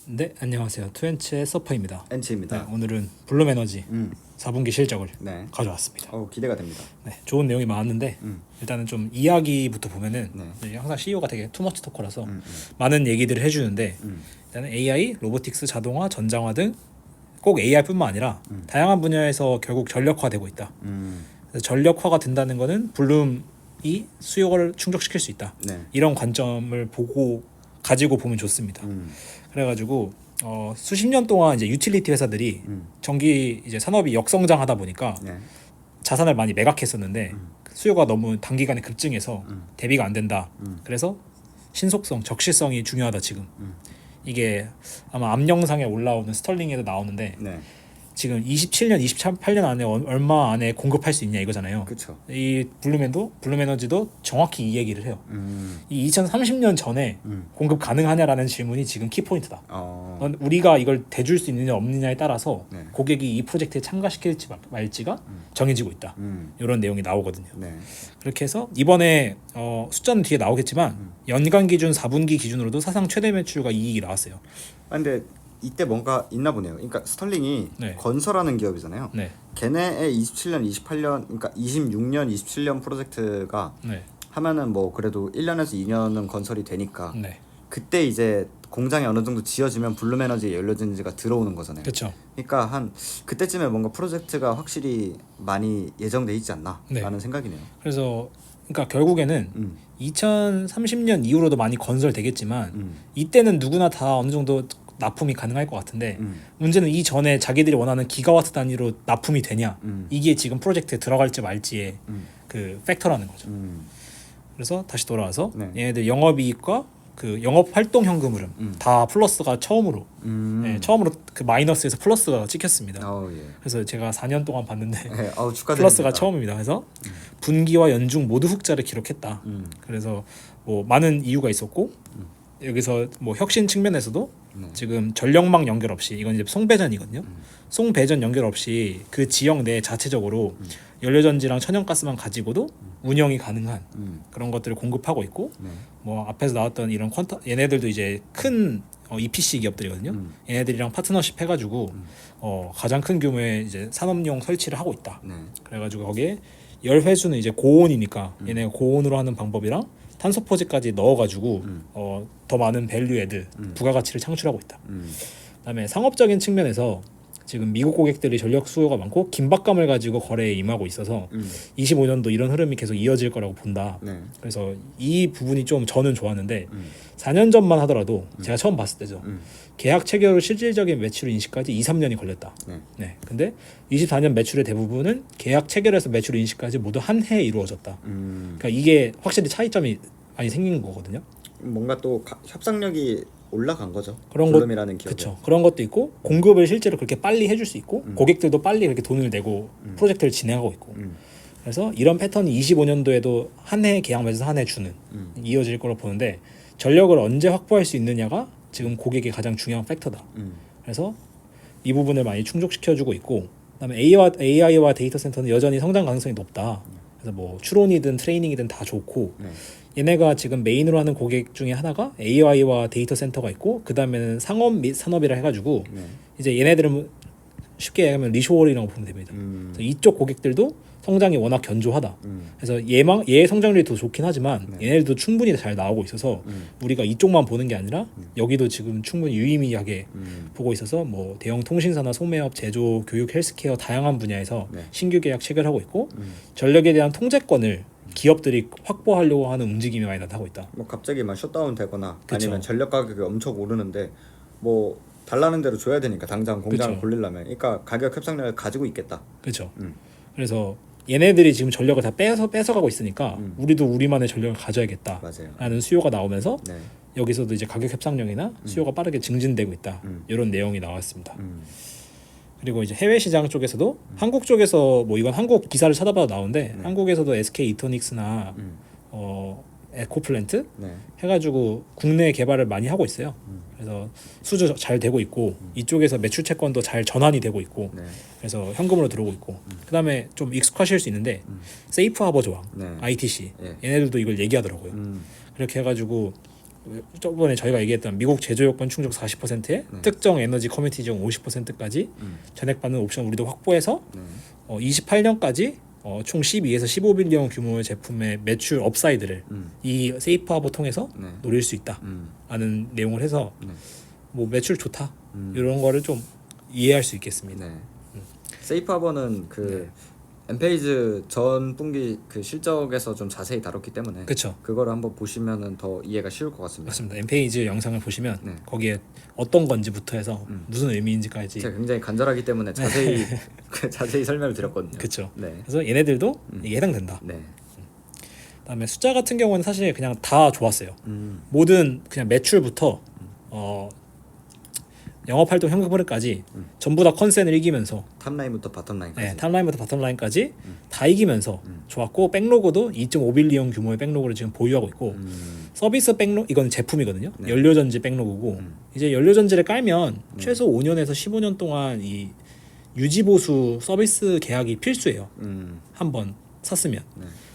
네, 안녕하세요. 투엔츠의 서퍼입니다. 엔치입니다. 네, 오늘은 블룸에너지 4분기 실적을 네. 가져왔습니다. 기대가 됩니다. 네, 좋은 내용이 많았는데 일단은 좀 이야기부터 보면은 네. 항상 CEO가 되게 투머치 토커라서 많은 얘기들을 해주는데 일단은 AI, 로보틱스, 자동화, 전장화 등 꼭 AI뿐만 아니라 다양한 분야에서 결국 전력화되고 있다. 그래서 전력화가 된다는 거는 블룸이 수요를 충족시킬 수 있다. 네. 이런 관점을 가지고 보면 좋습니다. 그래가지고 수십 년 동안 이제 유틸리티 회사들이 전기 이제 산업이 역성장하다 보니까 네. 자산을 많이 매각했었는데 수요가 너무 단기간에 급증해서 대비가 안 된다. 그래서 신속성, 적시성이 중요하다 지금. 이게 아마 앞 영상에 올라오는 스털링에도 나오는데 네. 지금 27년, 28년 안에 얼마 안에 공급할 수 있냐 이거잖아요. 그렇죠. 이 블룸에너지도 정확히 이 얘기를 해요. 이 2030년 전에 공급 가능하냐라는 질문이 지금 키포인트다. 우리가 이걸 대줄 수 있느냐 없느냐에 따라서 네. 고객이 이 프로젝트에 참가시킬지 말지가 정해지고 있다. 이런 내용이 나오거든요. 네. 그렇게 해서 이번에 숫자는 뒤에 나오겠지만 연간 기준 4분기 기준으로도 사상 최대 매출과 이익이 나왔어요. 근데 이때 뭔가 있나 보네요. 그러니까 스털링이 네. 건설하는 기업이잖아요. 네. 걔네의 27년, 28년, 그러니까 26년, 27년 프로젝트가 네. 하면은 뭐 그래도 1년에서 2년은 건설이 되니까 네. 그때 이제 공장이 어느 정도 지어지면 블룸에너지 연료전지가 들어오는 거잖아요. 그렇죠. 그러니까 한 그때쯤에 뭔가 프로젝트가 확실히 많이 예정돼 있지 않나 네. 라는 생각이네요. 그래서 그러니까 결국에는 2030년 이후로도 많이 건설되겠지만 이때는 누구나 다 어느 정도 납품이 가능할 것 같은데 문제는 이 전에 자기들이 원하는 기가와트 단위로 납품이 되냐 이게 지금 프로젝트에 들어갈지 말지의 그 팩터라는 거죠. 그래서 다시 돌아와서 네. 얘네들 영업이익과 그 영업 활동 현금 흐름 다 플러스가 처음으로 그 마이너스에서 플러스가 찍혔습니다. 예. 그래서 제가 4년 동안 봤는데 네, 축하드립니다. 플러스가 처음입니다. 그래서 분기와 연중 모두 흑자를 기록했다. 그래서 뭐 많은 이유가 있었고 여기서 뭐 혁신 측면에서도 지금 전력망 연결 없이 이건 이제 송배전이거든요. 송배전 연결 없이 그 지역 내 자체적으로 연료전지랑 천연가스만 가지고도 운영이 가능한 그런 것들을 공급하고 있고 뭐 앞에서 나왔던 이런 얘네들도 이제 큰 EPC 기업들이거든요. 얘네들이랑 파트너십 해가지고 가장 큰 규모의 이제 산업용 설치를 하고 있다. 그래가지고 거기에 열 회수는 이제 고온이니까 얘네가 고온으로 하는 방법이랑 탄소 포지까지 넣어가지고 더 많은 밸류 애드 부가가치를 창출하고 있다. 그다음에 상업적인 측면에서 지금 미국 고객들이 전력 수요가 많고 긴박감을 가지고 거래에 임하고 있어서 25년도 이런 흐름이 계속 이어질 거라고 본다. 그래서 이 부분이 좀 저는 좋았는데 4년 전만 하더라도 제가 처음 봤을 때죠. 계약 체결 후 실질적인 매출 인식까지 2, 3년이 걸렸다. 네. 근데 24년 매출의 대부분은 계약 체결에서 매출 인식까지 모두 한 해에 이루어졌다. 그러니까 이게 확실히 차이점이 많이 생긴 거거든요. 뭔가 또 협상력이 올라간 거죠. 그런 블룸이라는 기업에. 그렇죠. 그런 것도 있고 공급을 실제로 그렇게 빨리 해줄 수 있고 고객들도 빨리 그렇게 돈을 내고 프로젝트를 진행하고 있고. 그래서 이런 패턴이 25년도에도 한 해 계약 맺어서 한 해 주는 이어질 거로 보는데 전력을 언제 확보할 수 있느냐가 지금 고객의 가장 중요한 팩터다. 그래서 이 부분을 많이 충족시켜주고 있고 그다음에 AI와 데이터 센터는 여전히 성장 가능성이 높다. 그래서 뭐 추론이든 트레이닝이든 다 좋고 얘네가 지금 메인으로 하는 고객 중에 하나가 AI와 데이터 센터가 있고 그 다음에는 상업 및 산업이라 해가지고 이제 얘네들은 쉽게 얘기하면 리쇼어링이라고 보면 됩니다. 그래서 이쪽 고객들도 성장이 워낙 견조하다. 그래서 얘 성장률이 더 좋긴 하지만 얘네들도 충분히 잘 나오고 있어서 우리가 이쪽만 보는 게 아니라 여기도 지금 충분히 유의미하게 보고 있어서 뭐 대형 통신사나 소매업, 제조, 교육, 헬스케어 다양한 분야에서 신규 계약 체결하고 있고 전력에 대한 통제권을 기업들이 확보하려고 하는 움직임이 많이 나타나고 있다. 뭐 갑자기 막 셧다운 되거나 그쵸. 아니면 전력 가격이 엄청 오르는데 뭐 달라는 대로 줘야 되니까 당장 공장을 그쵸. 돌리려면 그러니까 가격 협상력을 가지고 있겠다. 그렇죠. 그래서 얘네들이 지금 전력을 다 뺏어가고 있으니까 우리도 우리만의 전력을 가져야겠다라는 맞아요. 수요가 나오면서 네. 여기서도 이제 가격 협상력이나 수요가 빠르게 증진되고 있다. 이런 내용이 나왔습니다. 그리고 이제 해외 시장 쪽에서도 한국 쪽에서 뭐 이건 한국 기사를 찾아봐도 나오는데 한국에서도 SK 이터닉스나 에코플랜트 해가지고 국내 개발을 많이 하고 있어요. 그래서 수주 잘 되고 있고 이쪽에서 매출 채권도 잘 전환이 되고 있고 그래서 현금으로 들어오고 있고 그다음에 좀 익숙하실 수 있는데 세이프 하버 조항 ITC 얘네들도 이걸 얘기하더라고요. 그렇게 해가지고 저번에 저희가 얘기했던 미국 제조 요건 충족 40%에 특정 에너지 커뮤니티 중 50%까지 전액받는 옵션 우리도 확보해서 28년까지 총 12에서 15빌리언 규모의 제품의 매출 업사이드를 이 세이프 하버 통해서 노릴 수 있다라는 내용을 해서 뭐 매출 좋다 이런 거를 좀 이해할 수 있겠습니다. 네. 세이프 하버는 그 엔페이즈 전 분기 그 실적에서 좀 자세히 다뤘기 때문에 그렇죠. 그거를 한번 보시면은 더 이해가 쉬울 것 같습니다. 맞습니다. 엠페이지 영상을 보시면 네. 거기에 어떤 건지부터 해서 무슨 의미인지까지 제가 굉장히 간절하기 때문에 자세히 자세히 설명을 드렸거든요. 그렇죠. 네. 그래서 얘네들도 이게 해당된다. 네. 그다음에 숫자 같은 경우는 사실 그냥 다 좋았어요. 모든 그냥 매출부터 영업활동 현금흐름까지 전부 다 컨센을 이기면서 탑라인부터 바텀라인까지. 네, 탑라인부터 바텀라인까지 다 이기면서 좋았고 백로그도 2.5빌리언 규모의 백로그를 지금 보유하고 있고 서비스 백로 이건 제품이거든요. 연료전지 백로그고 이제 연료전지를 깔면 최소 5년에서 15년 동안 이 유지보수 서비스 계약이 필수예요. 한번 샀으면.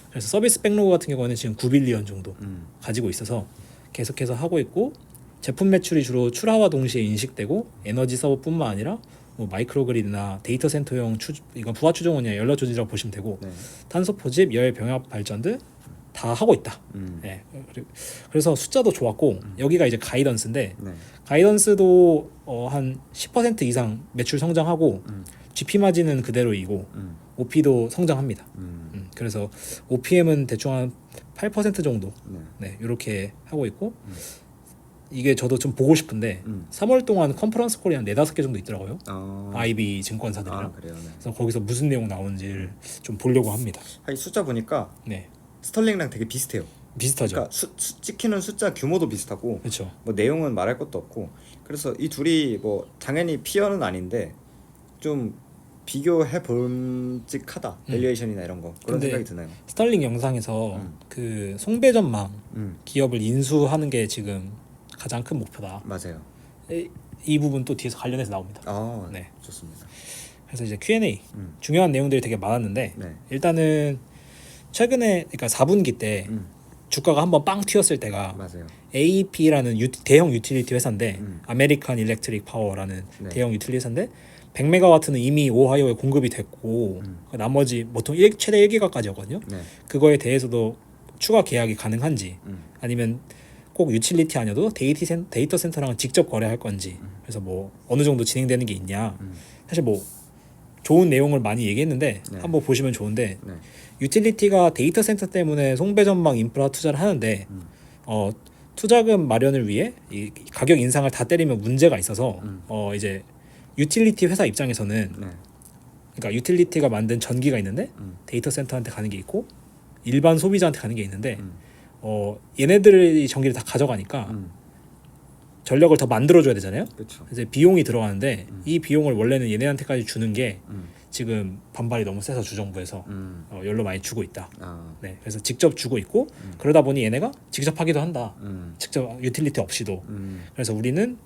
그래서 서비스 백로그 같은 경우는 지금 9빌리언 정도 가지고 있어서 계속해서 하고 있고 제품 매출이 주로 출하와 동시에 인식되고 에너지 서버뿐만 아니라 뭐 마이크로그리드나 데이터 센터용 이건 부하 추정원이나 연료 조직이라고 보시면 되고 탄소 포집, 열 병합 발전 등 다 하고 있다. 네. 그래서 숫자도 좋았고 여기가 이제 가이던스인데 가이던스도 한 10% 이상 매출 성장하고 GP 마진은 그대로이고 OP도 성장합니다. 그래서 OPM은 대충 한 8% 정도 네, 이렇게 하고 있고 이게 저도 좀 보고 싶은데 3월 동안 컨퍼런스 콜이 한 4-5개 정도 있더라고요. IB 증권사들이랑. 그래요. 네. 그래서 거기서 무슨 내용 나오는지를 좀 보려고 합니다. 이 숫자 보니까 네, 스털링랑 되게 비슷해요. 비슷하죠. 그러니까 찍히는 숫자 규모도 비슷하고 그렇죠. 뭐 내용은 말할 것도 없고 그래서 이 둘이 뭐 당연히 피어는 아닌데 좀 비교해 볼직하다. 밸류에이션이나 이런 거 그런 근데 생각이 드나요? 스털링 영상에서 그 송배전망 기업을 인수하는 게 지금 가장 큰 목표다. 맞아요. 이 부분 또 뒤에서 관련해서 나옵니다. 네. 좋습니다. 그래서 이제 Q&A 중요한 내용들이 되게 많았는데 네. 일단은 최근에 그러니까 4분기 때 주가가 한번 빵 튀었을 때가 맞아요. AEP라는 대형 유틸리티 회사인데 아메리칸 일렉트릭 파워라는 네. 대형 유틸리티 회사인데 100메가와트는 이미 오하이오에 공급이 됐고 나머지 보통 최대 1기가까지였거든요. 네. 그거에 대해서도 추가 계약이 가능한지 아니면 꼭 유틸리티 아니어도 데이터 센터랑 직접 거래할 건지 그래서 뭐 어느 정도 진행되는 게 있냐 사실 뭐 좋은 내용을 많이 얘기했는데 한번 보시면 좋은데 유틸리티가 데이터 센터 때문에 송배전망 인프라 투자를 하는데 투자금 마련을 위해 이 가격 인상을 다 때리면 문제가 있어서 이제 유틸리티 회사 입장에서는 그러니까 유틸리티가 만든 전기가 있는데 데이터 센터한테 가는 게 있고 일반 소비자한테 가는 게 있는데 얘네들이 전기를 다 가져가니까 전력을 더 만들어줘야 되잖아요. 그렇죠. 이제 비용이 들어가는데 이 비용을 원래는 얘네한테까지 주는 게 지금 반발이 너무 세서 주정부에서 연료 많이 주고 있다. 네, 그래서 직접 주고 있고 그러다 보니 얘네가 직접 하기도 한다. 직접 유틸리티 없이도. 그래서 우리는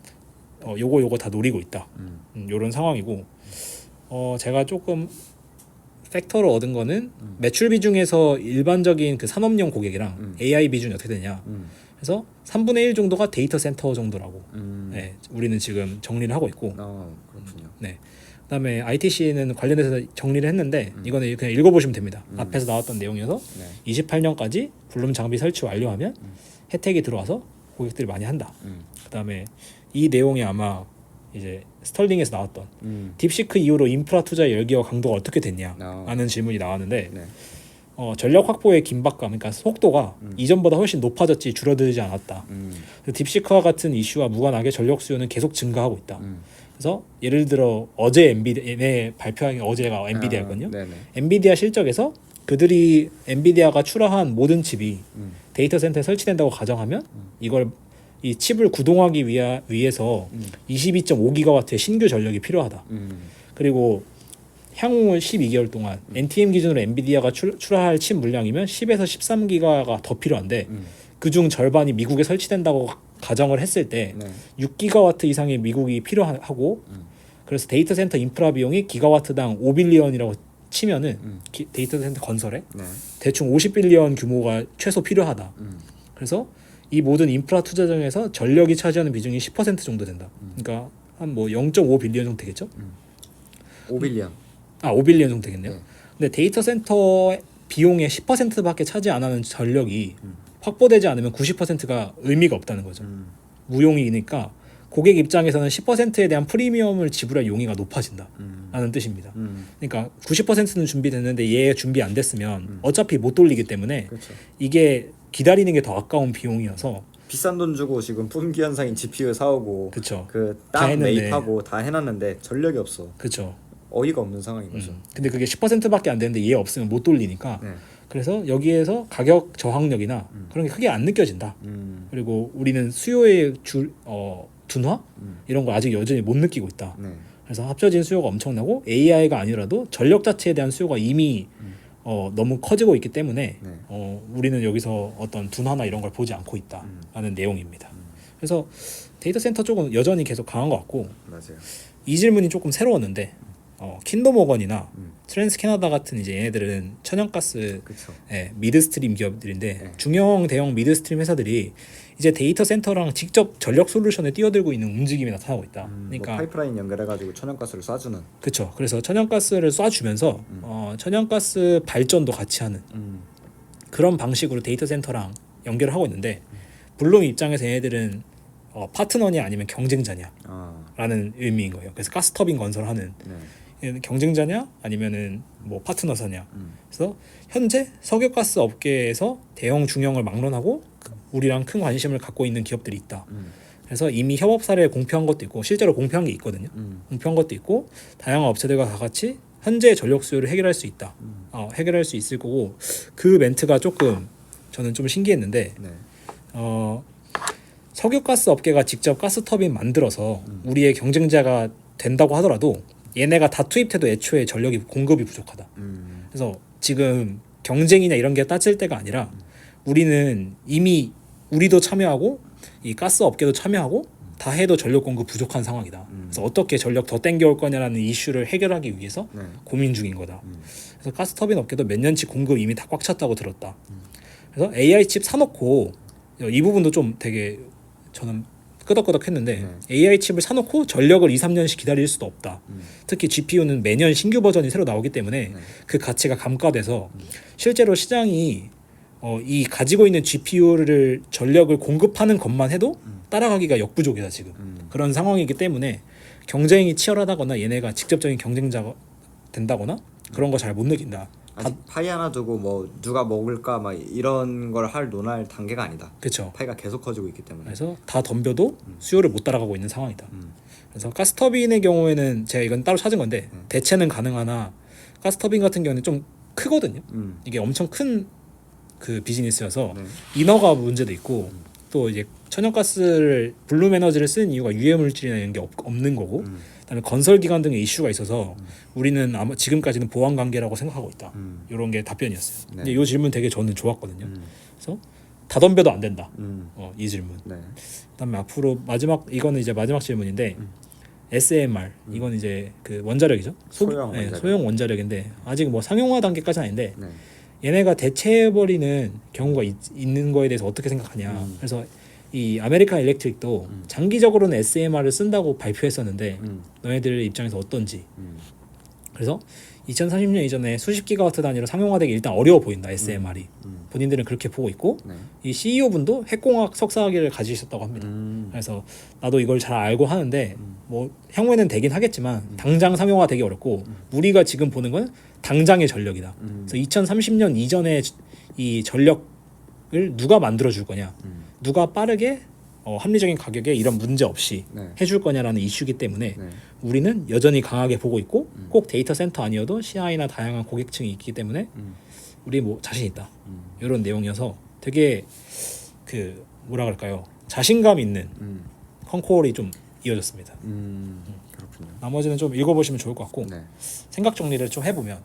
요거 다 노리고 있다. 요런 상황이고 제가 조금 팩터로 얻은 거는 매출 비중에서 일반적인 그 산업용 고객이랑 AI 비중이 어떻게 되냐. 그래서 3분의 1 정도가 데이터 센터 정도라고. 네, 우리는 지금 정리를 하고 있고. 그렇군요. 네. 그다음에 ITC는 관련해서 정리를 했는데 이거는 그냥 읽어보시면 됩니다. 앞에서 나왔던 내용이어서 28년까지 블룸 장비 설치 완료하면 혜택이 들어와서 고객들이 많이 한다. 그다음에 이 내용이 아마 이제 스털링에서 나왔던 딥시크 이후로 인프라 투자의 열기와 강도가 어떻게 됐냐 라는 질문이 나왔는데 전력 확보의 긴박감, 그러니까 속도가 이전보다 훨씬 높아졌지 줄어들지 않았다. 딥시크와 같은 이슈와 무관하게 전력 수요는 계속 증가하고 있다. 그래서 예를 들어 어제 얘네 발표한 게 어제가 엔비디아거든요. 엔비디아 실적에서 그들이 엔비디아가 출하한 모든 칩이 데이터 센터에 설치된다고 가정하면 이걸 이 칩을 구동하기 위해서 22.5기가와트의 신규 전력이 필요하다. 그리고 향후 12개월 동안 NTM 기준으로 엔비디아가 출하할 칩 물량이면 10에서 13기가가 더 필요한데 그중 절반이 미국에 설치된다고 가정을 했을 때 6기가와트 이상의 미국이 필요하고 그래서 데이터 센터 인프라 비용이 기가와트당 5빌리언이라고 치면은 데이터 센터 건설에 대충 50빌리언 규모가 최소 필요하다. 그래서 이 모든 인프라 투자 중에서 전력이 차지하는 비중이 10% 정도 된다. 그러니까 한 뭐 0.5 빌리언 정도 되겠죠? 5빌리언. 5빌리언 정도 되겠네요. 네. 근데 데이터 센터 비용의 10%밖에 차지 안 하는 전력이 확보되지 않으면 90%가 의미가 없다는 거죠. 무용이니까 고객 입장에서는 10%에 대한 프리미엄을 지불할 용의가 높아진다라는 뜻입니다. 그러니까 90%는 준비됐는데 얘 준비 안 됐으면 어차피 못 돌리기 때문에 그렇죠. 이게 기다리는 게 더 아까운 비용이어서 비싼 돈 주고 지금 품귀 현상인 GPU 사오고 그쵸. 다 그딱 했는데. 매입하고 다 해놨는데 전력이 없어. 그렇죠. 어이가 없는 상황인 거죠. 근데 그게 10%밖에 안 되는데 얘 없으면 못 돌리니까 네. 그래서 여기에서 가격 저항력이나 그런 게 크게 안 느껴진다. 그리고 우리는 수요의 둔화 이런 거 아직 여전히 못 느끼고 있다. 네. 그래서 합쳐진 수요가 엄청나고 AI가 아니라도 전력 자체에 대한 수요가 이미 너무 커지고 있기 때문에 네. 우리는 여기서 어떤 둔화나 이런 걸 보지 않고 있다라는 내용입니다. 그래서 데이터 센터 쪽은 여전히 계속 강한 것 같고 맞아요. 이 질문이 조금 새로웠는데 킨더 모건이나 트랜스 캐나다 같은 이제 얘네들은 천연가스 그렇죠. 미드스트림 기업들인데 네. 중형 대형 미드스트림 회사들이 이제 데이터 센터랑 직접 전력 솔루션에 뛰어들고 있는 움직임이 나타나고 있다. 그러니까 뭐 파이프라인 연결해가지고 천연가스를 쏴주는. 그렇죠. 그래서 천연가스를 쏴주면서 천연가스 발전도 같이 하는 그런 방식으로 데이터 센터랑 연결을 하고 있는데 블룸 입장에서 얘네들은 파트너냐 아니면 경쟁자냐라는 아, 의미인 거예요. 그래서 가스터빈 건설하는 네. 얘는 경쟁자냐 아니면은 뭐 파트너사냐. 그래서 현재 석유가스 업계에서 대형 중형을 막론하고 우리랑 큰 관심을 갖고 있는 기업들이 있다. 그래서 이미 협업 사례 공표한 것도 있고 실제로 공표한 게 있거든요. 공표한 것도 있고 다양한 업체들과 다 같이 현재 전력 수요를 해결할 수 있다. 해결할 수 있을 거고 그 멘트가 조금 저는 좀 신기했는데 네. 석유가스 업계가 직접 가스터빈 만들어서 우리의 경쟁자가 된다고 하더라도 얘네가 다 투입해도 애초에 전력이 공급이 부족하다. 그래서 지금 경쟁이나 이런 게 따질 때가 아니라 우리는 이미 우리도 참여하고 이 가스 업계도 참여하고 다 해도 전력 공급 부족한 상황이다. 그래서 어떻게 전력 더 땡겨올 거냐라는 이슈를 해결하기 위해서 네. 고민 중인 거다. 그래서 가스터빈 업계도 몇 년치 공급 이미 다 꽉 찼다고 들었다. 그래서 AI 칩 사놓고 이 부분도 좀 되게 저는 끄덕끄덕했는데 AI 칩을 사놓고 전력을 2-3년씩 기다릴 수도 없다. 특히 GPU는 매년 신규 버전이 새로 나오기 때문에 그 가치가 감가돼서 실제로 시장이 이 가지고 있는 GPU를 전력을 공급하는 것만 해도 따라가기가 역부족이다 지금. 그런 상황이기 때문에 경쟁이 치열하다거나 얘네가 직접적인 경쟁자가 된다거나 그런 거 잘 못 느낀다. 아직 파이 하나 두고 뭐 누가 먹을까 막 이런 걸 할 논할 단계가 아니다. 그렇죠. 파이가 계속 커지고 있기 때문에. 그래서 다 덤벼도 수요를 못 따라가고 있는 상황이다. 그래서 가스터빈의 경우에는 제가 이건 따로 찾은 건데 대체는 가능하나 가스터빈 같은 경우는 좀 크거든요. 이게 엄청 큰 그 비즈니스여서 네. 인허가 문제도 있고 또 이제 천연가스를 블룸 에너지를 쓰는 이유가 유해 물질이나 이런 게 없는 거고 그다음에 건설 기간 등의 이슈가 있어서 우리는 아마 지금까지는 보완 관계라고 생각하고 있다. 이런 게 답변이었어요. 네. 근데 이 질문 되게 저는 좋았거든요. 그래서 다 덤벼도 안 된다. 이 질문. 네. 그다음에 앞으로 이거는 이제 마지막 질문인데 SMR 이건 이제 그 원자력이죠. 소형 원자력. 소형 원자력인데 아직 뭐 상용화 단계까지는 아닌데 네. 얘네가 대체해버리는 경우가 있는 거에 대해서 어떻게 생각하냐. 그래서 이 아메리칸 일렉트릭도 장기적으로는 SMR을 쓴다고 발표했었는데 너희들 입장에서 어떤지. 그래서 2030년 이전에 수십 기가와트 단위로 상용화되기 일단 어려워 보인다. SMR이. 본인들은 그렇게 보고 있고 네. 이 CEO 분도 핵공학 석사학위를 가지셨다고 합니다. 그래서 나도 이걸 잘 알고 하는데 뭐 향후에는 되긴 하겠지만 당장 상용화 되기 어렵고 우리가 지금 보는 건 당장의 전력이다. 그래서 2030년 이전에 이 전력을 누가 만들어 줄 거냐, 누가 빠르게 합리적인 가격에 이런 문제 없이 네. 해줄 거냐라는 이슈이기 때문에 네. 우리는 여전히 강하게 보고 있고 꼭 데이터 센터 아니어도 CI나 다양한 고객층이 있기 때문에 우리 뭐 자신 있다. 이런 내용이어서 되게 그 뭐라 그럴까요? 자신감 있는 컨콜이 좀 이어졌습니다. 그렇군요. 나머지는 좀 읽어보시면 좋을 것 같고 네. 생각 정리를 좀 해보면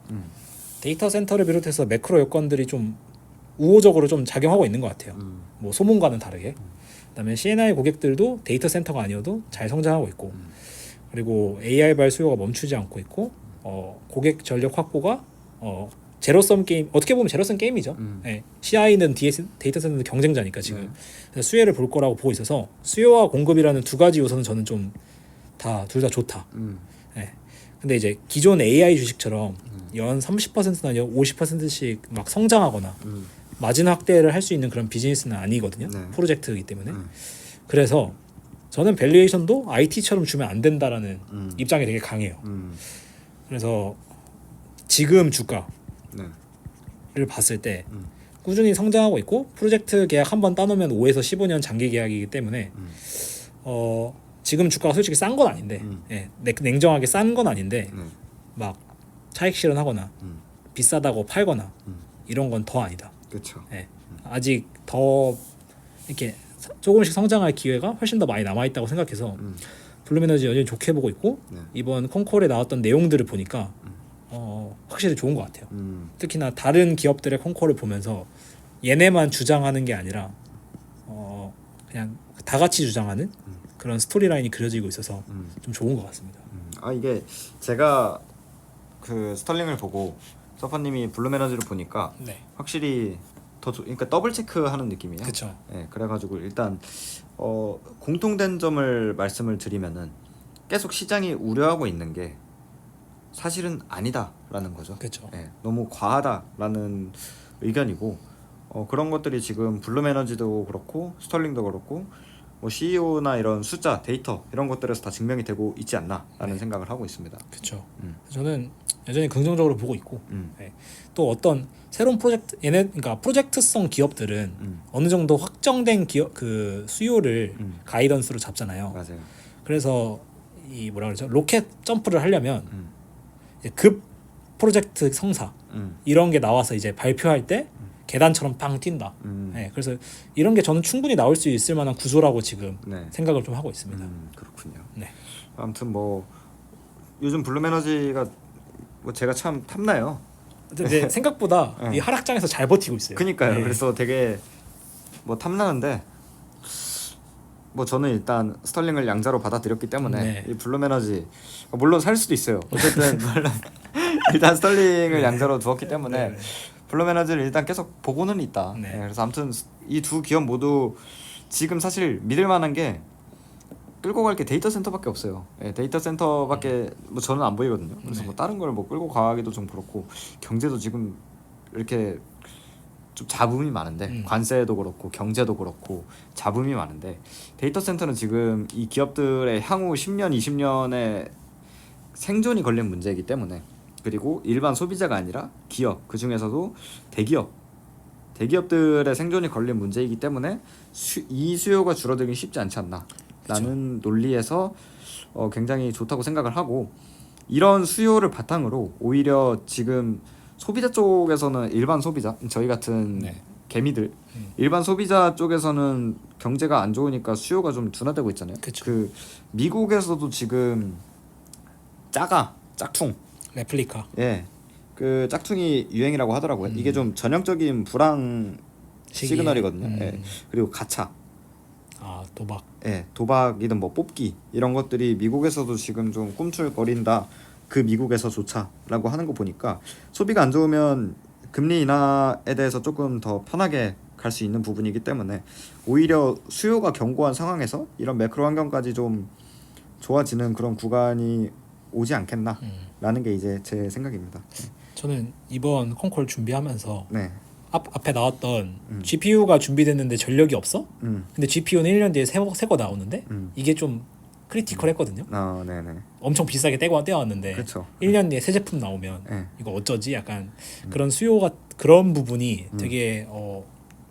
데이터 센터를 비롯해서 매크로 여건들이 좀 우호적으로 좀 작용하고 있는 것 같아요. 뭐 소문과는 다르게. 그다음에 C&I 고객들도 데이터 센터가 아니어도 잘 성장하고 있고 그리고 AI 발 수요가 멈추지 않고 있고 고객 전력 확보가 제로섬 게임 어떻게 보면 제로섬 게임이죠. 예. CI는 데이터 센터는 경쟁자니까 지금 그래서 수혜를 볼 거라고 보고 있어서 수요와 공급이라는 두 가지 요소는 저는 좀 둘 다 좋다. 예. 근데 이제 기존 AI 주식처럼 연 30%나 50%씩 막 성장하거나 마진 확대를 할 수 있는 그런 비즈니스는 아니거든요. 네. 프로젝트이기 때문에. 그래서 저는 밸류에이션도 IT처럼 주면 안 된다라는 입장이 되게 강해요. 그래서 지금 주가를 네. 봤을 때 꾸준히 성장하고 있고 프로젝트 계약 한 번 따놓으면 5에서 15년 장기 계약이기 때문에 지금 주가가 솔직히 싼 건 아닌데 예, 냉정하게 싼 건 아닌데 막 차익 실현하거나 비싸다고 팔거나 이런 건 더 아니다. 그렇죠. 예, 아직 더 이렇게 조금씩 성장할 기회가 훨씬 더 많이 남아 있다고 생각해서 블룸에너지 여전히 좋게 보고 있고 네. 이번 콩콜에 나왔던 내용들을 보니까 확실히 좋은 것 같아요. 특히나 다른 기업들의 콩콜을 보면서 얘네만 주장하는 게 아니라 그냥 다 같이 주장하는 그런 스토리라인이 그려지고 있어서 좀 좋은 것 같습니다. 아 이게 제가 그 스털링을 보고 서퍼님이 블룸에너지를 보니까 네, 확실히 그러니까 더블 체크하는 느낌이에요. 그렇죠. 예, 그래가지고 일단 공통된 점을 말씀을 드리면은 계속 시장이 우려하고 있는 게 사실은 아니다라는 거죠. 그렇죠. 예, 너무 과하다라는 의견이고 그런 것들이 지금 블룸에너지도 그렇고 스털링도 그렇고 뭐 CEO나 이런 숫자, 데이터 이런 것들에서 다 증명이 되고 있지 않나라는 생각을 하고 있습니다. 그렇죠. 저는 여전히 긍정적으로 보고 있고 음. 네. 또 어떤 새로운 프로젝트 그러니까 프로젝트성 기업들은 어느 정도 확정된 기업 그 수요를 가이던스로 잡잖아요. 맞아요. 그래서 이 뭐라 그러죠? 로켓 점프를 하려면 이제 급 프로젝트 성사 이런 게 나와서 이제 발표할 때 계단처럼 빵 뛴다. 네, 그래서 이런 게 저는 충분히 나올 수 있을 만한 구조라고 지금 네. 생각을 좀 하고 있습니다. 그렇군요. 네. 아무튼 뭐 요즘 블룸에너지가 뭐 제가 참 탐나요. 근데 생각보다 네. 이 하락장에서 잘 버티고 있어요. 그니까요. 네. 그래서 되게 뭐 탐나는데 뭐 저는 일단 스털링을 양자로 받아들였기 때문에 네. 이 블룸에너지 물론 살 수도 있어요. 어쨌든 물론 일단 스털링을 양자로 두었기 때문에 네. 블룸에너지를 일단 계속 보고는 있다. 네. 네, 그래서 아무튼 이 두 기업 모두 지금 사실 믿을 만한 게 끌고 갈 게 데이터 센터밖에 없어요. 예, 데이터 센터밖에 뭐 저는 안 보이거든요. 그래서 네. 뭐 다른 걸 뭐 끌고 가기도 좀 그렇고 경제도 지금 이렇게 좀 잡음이 많은데 관세도 그렇고 경제도 그렇고 잡음이 많은데 데이터 센터는 지금 이 기업들의 향후 10년, 20년의 생존이 걸린 문제이기 때문에 그리고 일반 소비자가 아니라 기업 그 중에서도 대기업들의 생존이 걸린 문제이기 때문에 이 수요가 줄어들기 쉽지 않지 않나 라는 논리에서 굉장히 좋다고 생각을 하고 이런 수요를 바탕으로 오히려 지금 소비자 쪽에서는 일반 소비자 저희 같은 네. 개미들 일반 소비자 쪽에서는 경제가 안 좋으니까 수요가 좀 둔화되고 있잖아요. 그쵸. 그 미국에서도 지금 짝퉁 레플리카. 예. 그 짝퉁이 유행이라고 하더라고요. 이게 좀 전형적인 불황 시기에. 시그널이거든요. 예. 그리고 가차. 도박. 예. 도박이든 뭐 뽑기 이런 것들이 미국에서도 지금 좀 꿈틀거린다. 그 미국에서조차라고 하는 거 보니까 소비가 안 좋으면 금리 인하에 대해서 조금 더 편하게 갈 수 있는 부분이기 때문에 오히려 수요가 견고한 상황에서 이런 매크로 환경까지 좀 좋아지는 그런 구간이 오지 않겠나라는 게 이제 제 생각입니다. 저는 이번 콩콜 준비하면서 네. 앞에 나왔던 GPU가 준비됐는데 전력이 없어? 음. 근데 GPU는 1년 뒤에 새 거 나오는데 이게 좀 크리티컬했거든요. 네네. 엄청 비싸게 떼왔는데 그렇죠. 1년 뒤에 새 제품 나오면 네. 이거 어쩌지? 약간 그런 수요가 그런 부분이 되게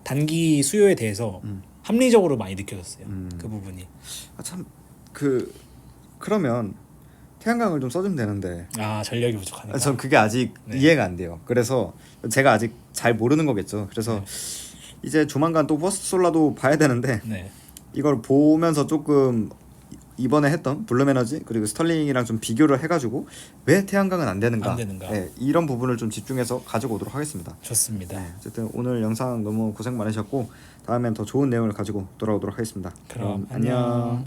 단기 수요에 대해서 합리적으로 많이 느껴졌어요. 그 부분이. 참 그러면 태양광을 좀 써주면 되는데 전력이 부족하니까. 전 그게 아직 네. 이해가 안 돼요. 그래서 제가 아직 잘 모르는 거겠죠. 그래서 이제 조만간 또 퍼스트 솔라도 봐야 되는데 네. 이걸 보면서 조금 이번에 했던 블룸에너지 그리고 스털링이랑 좀 비교를 해가지고 왜 태양광은 안 되는가, 네, 이런 부분을 좀 집중해서 가지고 오도록 하겠습니다. 좋습니다. 네, 어쨌든 오늘 영상 너무 고생 많으셨고 다음엔 더 좋은 내용을 가지고 돌아오도록 하겠습니다. 그럼 안녕.